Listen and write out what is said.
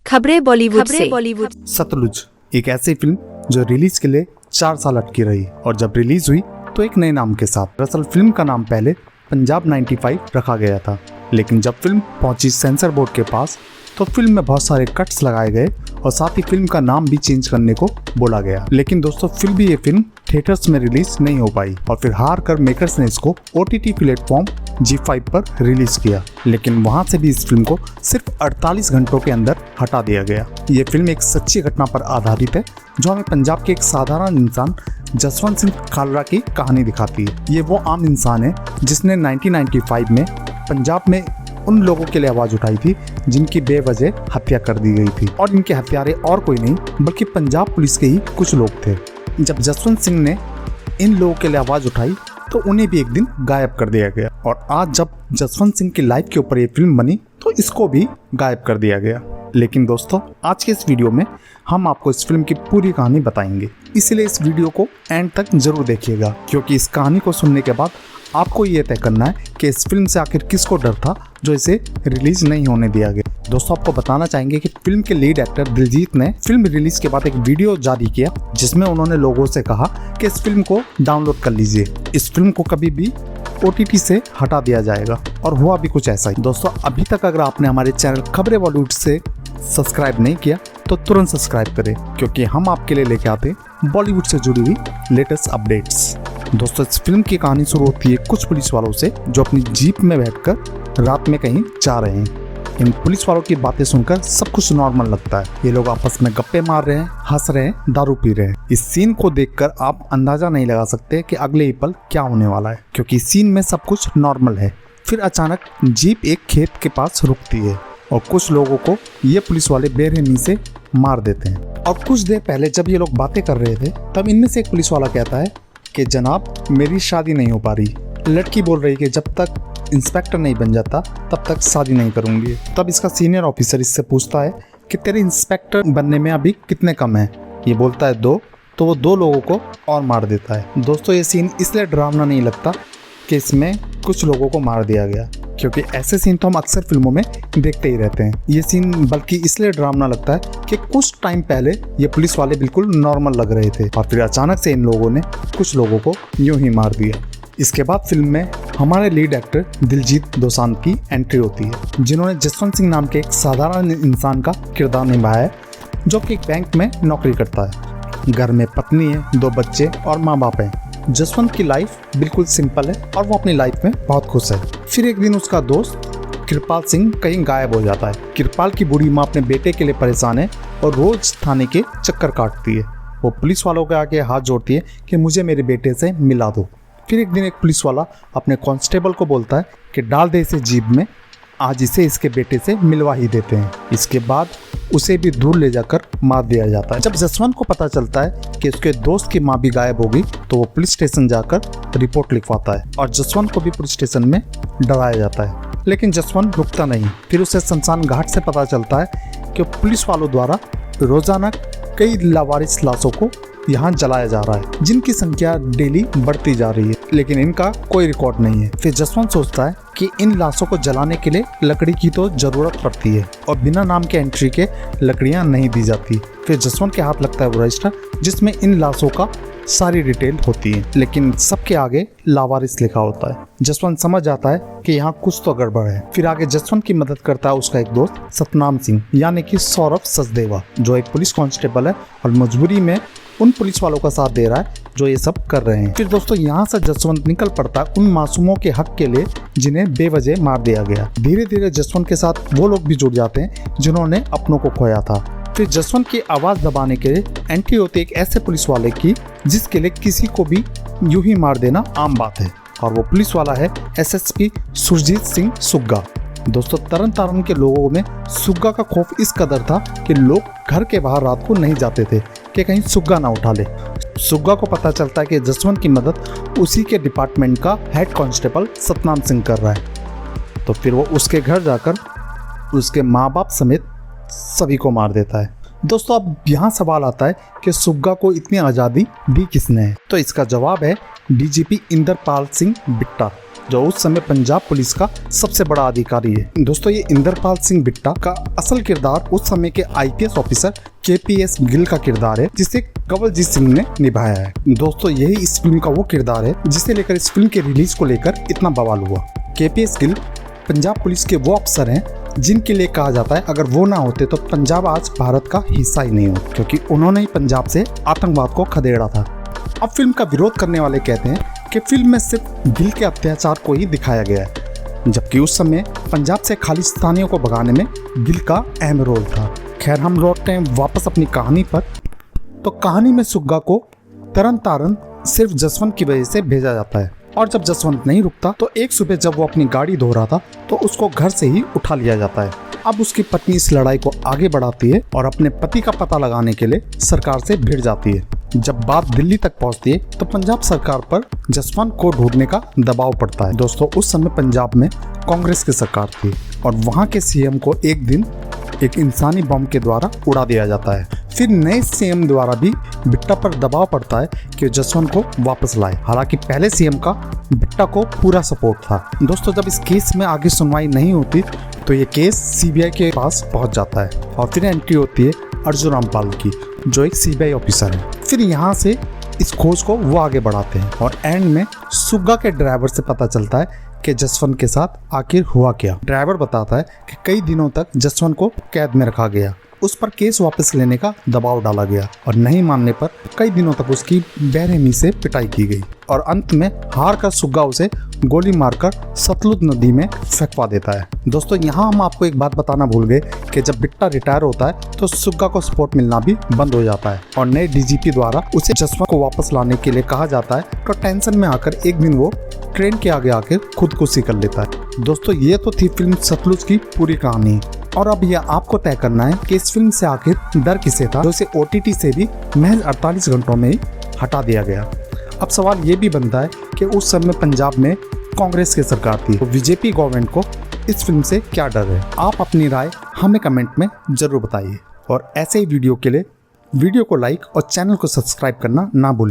खबरें बॉलीवुड। सतलुज एक ऐसी फिल्म जो रिलीज के लिए 4 साल अटकी रही और जब रिलीज हुई तो एक नए नाम के साथ। दरअसल फिल्म का नाम पहले पंजाब 95 रखा गया था, लेकिन जब फिल्म पहुंची सेंसर बोर्ड के पास तो फिल्म में बहुत सारे कट्स लगाए गए और साथ ही फिल्म का नाम भी चेंज करने को बोला गया। लेकिन दोस्तों फिर भी ये फिल्म थिएटर्स में रिलीज नहीं हो पाई और फिर हार कर मेकर्स ने इसको OTT प्लेटफॉर्म G5 पर रिलीज किया, लेकिन वहां से भी इस फिल्म को सिर्फ 48 घंटों के अंदर हटा दिया गया। ये फिल्म एक सच्ची घटना पर आधारित है जो हमें पंजाब के एक साधारण इंसान जसवंत सिंह खालरा की कहानी दिखाती है। ये वो आम इंसान है जिसने 1995 में पंजाब में उन लोगों के लिए आवाज उठाई थी जिनकी बेवजह हत्या कर दी गई थी, और इनके हत्यारे और कोई नहीं बल्कि पंजाब पुलिस के ही कुछ लोग थे। जब जसवंत सिंह ने इन लोगों के लिए आवाज उठाई तो उन्हें भी एक दिन गायब कर दिया गया, और आज जब जसवंत सिंह की लाइफ के ऊपर ये फिल्म बनी तो इसको भी गायब कर दिया गया। लेकिन दोस्तों आज के इस वीडियो में हम आपको इस फिल्म की पूरी कहानी बताएंगे, इसलिए इस वीडियो को एंड तक जरूर देखिएगा, क्योंकि इस कहानी को सुनने के बाद आपको ये तय करना है कि इस फिल्म से आखिर किसको डर था जो इसे रिलीज नहीं होने दिया गया। दोस्तों आपको बताना चाहेंगे कि फिल्म के लीड एक्टर दिलजीत ने फिल्म रिलीज के बाद एक वीडियो जारी किया जिसमें उन्होंने लोगों से कहा कि इस फिल्म को डाउनलोड कर लीजिए, इस फिल्म को कभी भी OTT से हटा दिया जाएगा, और हुआ भी कुछ ऐसा ही। दोस्तों अभी तक अगर आपने हमारे चैनल खबरें बॉलीवुड से सब्सक्राइब नहीं किया तो तुरंत सब्सक्राइब करें, क्योंकि हम आपके लिए लेके आते हैं बॉलीवुड से जुड़ी हुई लेटेस्ट अपडेट्स। दोस्तों इस फिल्म की कहानी शुरू होती है कुछ पुलिस वालों से जो अपनी जीप में बैठकर रात में कहीं जा रहे हैं। इन पुलिस वालों की बातें सुनकर सब कुछ नॉर्मल लगता है। ये लोग आपस में गप्पे मार रहे हैं, हंस रहे हैं, दारू पी रहे हैं। इस सीन को देखकर आप अंदाजा नहीं लगा सकते कि अगले ही पल क्या होने वाला है, क्योंकि इस सीन में सब कुछ नॉर्मल है। फिर अचानक जीप एक खेत के पास रुकती है और कुछ लोगों को ये पुलिस वाले बेरहमी से मार देते हैं। और कुछ देर पहले जब ये लोग बातें कर रहे थे तब इनमें से एक पुलिस वाला कहता है कि जनाब मेरी शादी नहीं हो पा रही। लड़की बोल रही कि जब तक इंस्पेक्टर नहीं बन जाता तब तक शादी नहीं करूंगी। तब इसका सीनियर ऑफिसर इससे पूछता है कि तेरे इंस्पेक्टर बनने में अभी कितने कम हैं? ये बोलता है 2, तो वो 2 लोगों को और मार देता है। दोस्तों ये सीन इसलिए डरावना नहीं लगता कि इसमें कुछ लोगों को मार दिया गया, क्योंकि ऐसे सीन तो हम अक्सर फिल्मों में देखते ही रहते हैं। ये सीन बल्कि इसलिए डरावना लगता है कि कुछ टाइम पहले ये पुलिस वाले बिल्कुल नॉर्मल लग रहे थे और फिर अचानक से इन लोगों ने कुछ लोगों को यूं ही मार दिया। इसके बाद फिल्म में हमारे लीड एक्टर दिलजीत दोसांझ की एंट्री होती है, जिन्होंने जसवंत सिंह नाम के एक साधारण इंसान का किरदार निभाया है जो कि एक बैंक में नौकरी करता है। घर में पत्नी है, 2 बच्चे और माँ बाप हैं। जसवंत की लाइफ बिल्कुल सिंपल है और वो अपनी लाइफ में बहुत खुश है। फिर एक दिन उसका दोस्त कृपाल सिंह कहीं गायब हो जाता है। कृपाल की बूढ़ी माँ अपने बेटे के लिए परेशान है और रोज थाने के चक्कर काटती है। वो पुलिस वालों के आगे हाथ जोड़ती है कि मुझे मेरे बेटे से मिला दो। फिर एक दिन एक पुलिस वाला अपने कांस्टेबल को बोलता है कि डाल दे इसे जीप में, आज इसे इसके बेटे से मिलवा ही देते हैं। इसके बाद उसे भी दूर ले जाकर मार दिया जाता है। जब जसवंत को पता चलता है कि उसके दोस्त की माँ भी गायब होगी तो वो पुलिस स्टेशन जाकर रिपोर्ट लिखवाता है और जसवंत को भी पुलिस स्टेशन में डराया जाता है, लेकिन जसवंत रुकता नहीं। फिर उसे शमशान घाट से पता चलता है कि पुलिस वालों द्वारा रोजाना कई लावारिस लाशों को यहाँ जलाया जा रहा है, जिनकी संख्या डेली बढ़ती जा रही है, लेकिन इनका कोई रिकॉर्ड नहीं है। फिर जसवंत सोचता है कि इन लाशों को जलाने के लिए लकड़ी की तो जरूरत पड़ती है और बिना नाम के एंट्री के लकड़ियां नहीं दी जाती। फिर जसवंत के हाथ लगता है वो रजिस्टर जिसमें इन लाशों का सारी डिटेल होती है, लेकिन सबके आगे लावारिस लिखा होता है। जसवंत समझ जाता है कि यहाँ कुछ तो गड़बड़ है। फिर आगे जसवंत की मदद करता है उसका एक दोस्त सतनाम सिंह, यानी कि सौरभ सचदेवा, जो एक पुलिस कांस्टेबल है और मजबूरी में उन पुलिस वालों का साथ दे रहा है जो ये सब कर रहे हैं। फिर दोस्तों यहाँ से जसवंत निकल पड़ता है उन मासूमों के हक के लिए जिन्हें बेवजह मार दिया गया। धीरे धीरे जसवंत के साथ वो लोग भी जुड़ जाते हैं जिन्होंने अपनों को खोया था। फिर जसवंत की आवाज दबाने के लिए एंट्री होती है एक ऐसे पुलिस वाले की जिसके लिए किसी को भी यूं ही मार देना आम बात है, और वो पुलिस वाला है SSP सुरजीत सिंह सुग्गा। दोस्तों तरन तारण के लोगों में सुग्गा का खौफ इस कदर था कि लोग घर के बाहर रात को नहीं जाते थे कि कहीं सुग्गा ना उठा ले। सुग्गा को पता चलता है कि जसवंत की मदद उसी के डिपार्टमेंट का हेड कांस्टेबल सतनाम सिंह कर रहा है, तो फिर वो उसके घर जाकर उसके माँ बाप समेत सभी को मार देता है। दोस्तों अब यहाँ सवाल आता है कि सुग्गा को इतनी आज़ादी दी किसने है? तो इसका जवाब है डीजीपी इंदरपाल सिंह बिट्टा, जो उस समय पंजाब पुलिस का सबसे बड़ा अधिकारी है। दोस्तों ये इंदरपाल सिंह बिट्टा का असल किरदार उस समय के आईपीएस ऑफिसर केपीएस गिल का किरदार है, जिसे कंवलजीत सिंह ने निभाया है। दोस्तों यही इस फिल्म का वो किरदार है जिसे लेकर इस फिल्म के रिलीज को लेकर इतना बवाल हुआ। केपीएस गिल पंजाब पुलिस के वो अफसर हैं जिनके लिए कहा जाता है अगर वो ना होते तो पंजाब आज भारत का हिस्सा ही नहीं होता, क्योंकि उन्होंने ही पंजाब से आतंकवाद को खदेड़ा था। अब फिल्म का विरोध करने वाले कहते हैं कि फिल्म में सिर्फ गिल के अत्याचार को ही दिखाया गया है, जबकि उस समय पंजाब से खालिस्तानियों को भगाने में गिल का अहम रोल था। खैर हम लौटते हैं वापस अपनी कहानी पर। तो कहानी में सुग्गा को तरन तारन सिर्फ जसवंत की वजह से भेजा जाता है, और जब जसवंत नहीं रुकता तो एक सुबह जब वो अपनी गाड़ी धो रहा था तो उसको घर से ही उठा लिया जाता है। अब उसकी पत्नी इस लड़ाई को आगे बढ़ाती है और अपने पति का पता लगाने के लिए सरकार से भिड़ जाती है। जब बात दिल्ली तक पहुंचती है तो पंजाब सरकार पर जसवंत को ढूंढने का दबाव पड़ता है। दोस्तों उस समय पंजाब में कांग्रेस की सरकार थी और वहां के सीएम को एक दिन एक इंसानी बम के द्वारा उड़ा दिया जाता है। फिर नए सीएम द्वारा भी बिट्टा पर दबाव पड़ता है कि जसवंत को वापस लाए। हालांकि पहले सीएम का बिट्टा को पूरा सपोर्ट था। दोस्तों जब इस केस में आगे सुनवाई नहीं होती तो ये केस सीबीआई के पास पहुंच जाता है और फिर एंट्री होती है अर्जुन रामपाल की, जो एक सीबीआई ऑफिसर है। फिर यहाँ से इस खोज को वो आगे बढ़ाते हैं और एंड में सुग्गा के ड्राइवर से पता चलता है कि जसवंत के साथ आखिर हुआ क्या। ड्राइवर बताता है कि कई दिनों तक जसवंत को कैद में रखा गया, उस पर केस वापस लेने का दबाव डाला गया और नहीं मानने पर कई दिनों तक उसकी बेरहमी से पिटाई की गई और अंत में हार कर सुग्गा उसे गोली मारकर सतलुज नदी में फेंकवा देता है। दोस्तों यहाँ हम आपको एक बात बताना भूल गए कि जब बिट्टा रिटायर होता है तो सुग्गा को सपोर्ट मिलना भी बंद हो जाता है और नए डीजीपी द्वारा उसे जसवंत को वापस लाने के लिए कहा जाता है। तो टेंशन में आकर एक दिन वो ट्रेन के आगे आकर खुदकुशी कर लेता है। दोस्तों ये तो थी फिल्म सतलुज की पूरी कहानी, और अब यह आपको तय करना है कि इस फिल्म से आखिर डर किसे था, तो इसे OTT से भी महज 48 घंटों में ही हटा दिया गया। अब सवाल ये भी बनता है कि उस समय पंजाब में कांग्रेस की सरकार थी, तो बीजेपी गवर्नमेंट को इस फिल्म से क्या डर है? आप अपनी राय हमें कमेंट में जरूर बताइए और ऐसे ही वीडियो के लिए वीडियो को लाइक और चैनल को सब्सक्राइब करना ना भूलें।